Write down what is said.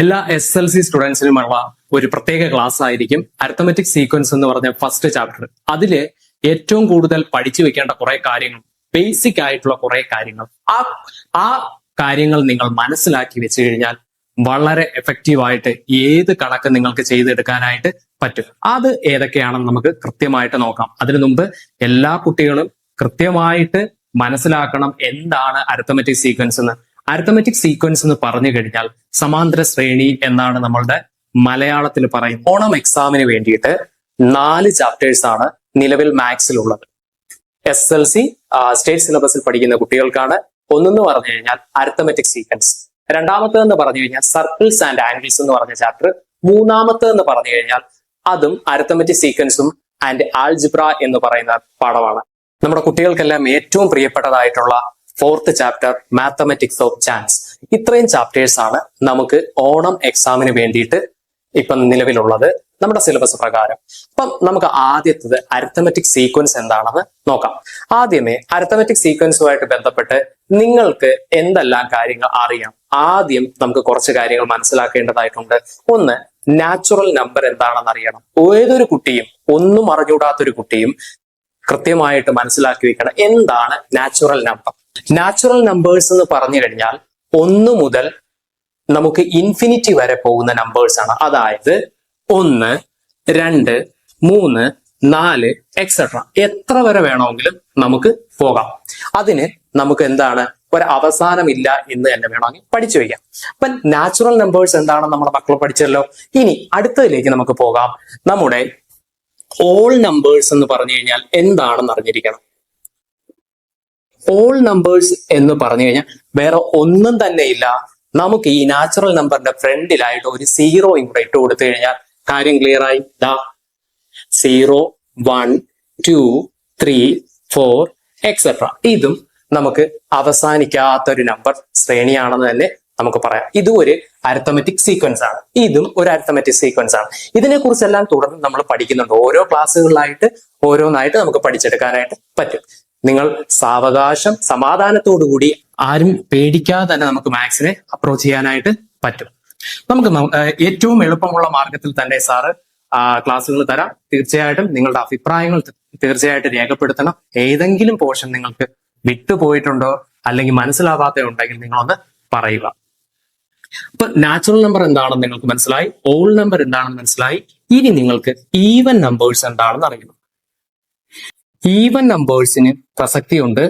എല്ലാ SLC സ്റ്റുഡൻസിനുമുള്ള ഒരു പ്രത്യേക ക്ലാസ് ആയിരിക്കും അരിത്തമെറ്റിക് സീക്വൻസ് എന്ന് പറഞ്ഞ ഫസ്റ്റ് ചാപ്റ്റർ. അതില് ഏറ്റവും കൂടുതൽ പഠിച്ചു വെക്കേണ്ട കുറെ കാര്യങ്ങൾ, ബേസിക് ആയിട്ടുള്ള കുറെ കാര്യങ്ങൾ, ആ കാര്യങ്ങൾ നിങ്ങൾ മനസ്സിലാക്കി വെച്ച് കഴിഞ്ഞാൽ വളരെ എഫക്റ്റീവ് ആയിട്ട് ഏത് കണക്ക് നിങ്ങൾക്ക് ചെയ്തെടുക്കാനായിട്ട് പറ്റും. അത് ഏതൊക്കെയാണെന്ന് നമുക്ക് കൃത്യമായിട്ട് നോക്കാം. അതിനു മുമ്പ് എല്ലാ കുട്ടികളും കൃത്യമായിട്ട് മനസ്സിലാക്കണം എന്താണ് അരിത്തമെറ്റിക് സീക്വൻസ് എന്ന്. അരിത്തമെറ്റിക് സീക്വൻസ് എന്ന് പറഞ്ഞു കഴിഞ്ഞാൽ സമാന്തര ശ്രേണി എന്നാണ് നമ്മളുടെ മലയാളത്തിൽ പറയുന്നത്. ഓണം എക്സാമിന് വേണ്ടിയിട്ട് 4 ചാപ്റ്റേഴ്സ് ആണ് നിലവിൽ മാത്സിലുള്ളത്. SLC സ്റ്റേറ്റ് സിലബസിൽ പഠിക്കുന്ന കുട്ടികൾക്കാണ്. ഒന്നെന്ന് പറഞ്ഞു കഴിഞ്ഞാൽ അരിത്തമെറ്റിക് സീക്വൻസ്, രണ്ടാമത്തേന്ന് പറഞ്ഞു കഴിഞ്ഞാൽ സർക്കിൾസ് ആൻഡ് ആംഗിൾസ് എന്ന് പറഞ്ഞ ചാപ്റ്റർ, മൂന്നാമത്തേന്ന് പറഞ്ഞു കഴിഞ്ഞാൽ അതും അരിത്തമെറ്റിക് സീക്വൻസും ആൻഡ് ആൾജിബ്ര എന്ന് പറയുന്ന പാഠമാണ്. നമ്മുടെ കുട്ടികൾക്കെല്ലാം ഏറ്റവും പ്രിയപ്പെട്ടതായിട്ടുള്ള 4th chapter mathematics of chance. ഇത്രയും ചാപ്റ്റേഴ്സ് ആണ് നമുക്ക് ഓണം എക്സാമിന് വേണ്ടിയിട്ട് ഇപ്പം നിലവിലുള്ളത് നമ്മുടെ സിലബസ് പ്രകാരം. അപ്പം നമുക്ക് ആദ്യത്തത് അരിത്തമെറ്റിക് സീക്വൻസ് എന്താണെന്ന് നോക്കാം. ആദ്യമേ അരിത്തമെറ്റിക് സീക്വൻസുമായിട്ട് ബന്ധപ്പെട്ട് നിങ്ങൾക്ക് എന്തെല്ലാം കാര്യങ്ങൾ അറിയാം, ആദ്യം നമുക്ക് കുറച്ച് കാര്യങ്ങൾ മനസ്സിലാക്കേണ്ടതായിട്ടുണ്ട്. ഒന്ന്, നാച്ചുറൽ നമ്പർ എന്താണെന്ന് അറിയണം. ഏതൊരു കുട്ടിയും, ഒന്നും അറിഞ്ഞുകൂടാത്തൊരു കുട്ടിയും കൃത്യമായിട്ട് മനസ്സിലാക്കി വെക്കണം എന്താണ് നാച്ചുറൽ നമ്പർ. നാച്ചുറൽ നമ്പേഴ്സ് എന്ന് പറഞ്ഞു കഴിഞ്ഞാൽ 1 മുതൽ നമുക്ക് ഇൻഫിനിറ്റി വരെ പോകുന്ന നമ്പേഴ്സ് ആണ്. അതായത് 1, 2, 3, 4 എക്സെട്ര എത്ര വരെ വേണമെങ്കിലും നമുക്ക് പോകാം. അതിന് നമുക്ക് എന്താണ് ഒരു അവസാനമില്ല എന്ന് തന്നെ വേണമെങ്കിൽ പഠിച്ചു വയ്ക്കാം. അപ്പൊ നാച്ചുറൽ നമ്പേഴ്സ് എന്താണെന്ന് നമ്മുടെ മക്കൾ പഠിച്ചല്ലോ. ഇനി അടുത്തതിലേക്ക് നമുക്ക് പോകാം. നമ്മുടെ ഓൾ നമ്പേഴ്സ് എന്ന് പറഞ്ഞു കഴിഞ്ഞാൽ എന്താണെന്ന് അറിഞ്ഞിരിക്കണം. ഓൾ നമ്പേഴ്സ് എന്ന് പറഞ്ഞു കഴിഞ്ഞാൽ വേറെ ഒന്നും തന്നെ ഇല്ല. നമുക്ക് ഈ നാച്ചുറൽ നമ്പറിന്റെ ഫ്രണ്ടിലായിട്ട് ഒരു 0 കൂടെ ഇട്ട് കൊടുത്തു കഴിഞ്ഞാൽ കാര്യം ക്ലിയർ ആയി. 0, 1, 2, 3, 4 എക്സെട്ര. ഇതും നമുക്ക് അവസാനിക്കാത്തൊരു നമ്പർ ശ്രേണിയാണെന്ന് തന്നെ നമുക്ക് പറയാം. ഇതും ഒരു അരിത്തമെറ്റിക് സീക്വൻസ് ആണ്. ഇതും ഒരു അരിത്തമെറ്റിക് സീക്വൻസ് ആണ്. ഇതിനെ കുറിച്ചെല്ലാം തുടർന്ന് നമ്മൾ പഠിക്കുന്നുണ്ട്. ഓരോ ക്ലാസ്സുകളിലായിട്ട് ഓരോന്നായിട്ട് നമുക്ക് പഠിച്ചെടുക്കാനായിട്ട് പറ്റും. നിങ്ങൾ സാവകാശം സമാധാനത്തോടുകൂടി ആരും പേടിക്കാതെ തന്നെ നമുക്ക് മാത്സിനെ അപ്രോച്ച് ചെയ്യാനായിട്ട് പറ്റും. നമുക്ക് ഏറ്റവും എളുപ്പമുള്ള മാർഗത്തിൽ തന്നെ സാറ് ക്ലാസ്സുകൾ തരാം. തീർച്ചയായിട്ടും നിങ്ങളുടെ അഭിപ്രായങ്ങൾ തീർച്ചയായിട്ടും രേഖപ്പെടുത്തണം. ഏതെങ്കിലും പോർഷൻ നിങ്ങൾക്ക് വിട്ടുപോയിട്ടുണ്ടോ അല്ലെങ്കിൽ മനസ്സിലാവാത്ത ഉണ്ടെങ്കിൽ നിങ്ങളൊന്ന് പറയുക. അപ്പൊ നാച്ചുറൽ നമ്പർ എന്താണെന്ന് നിങ്ങൾക്ക് മനസ്സിലായി, ഓൾ നമ്പർ എന്താണെന്ന് മനസ്സിലായി. ഇനി നിങ്ങൾക്ക് ഈവൻ നമ്പേഴ്സ് എന്താണെന്ന് അറിയണം. ഈവൻ നമ്പേഴ്സിന് പ്രസക്തിയുണ്ട്,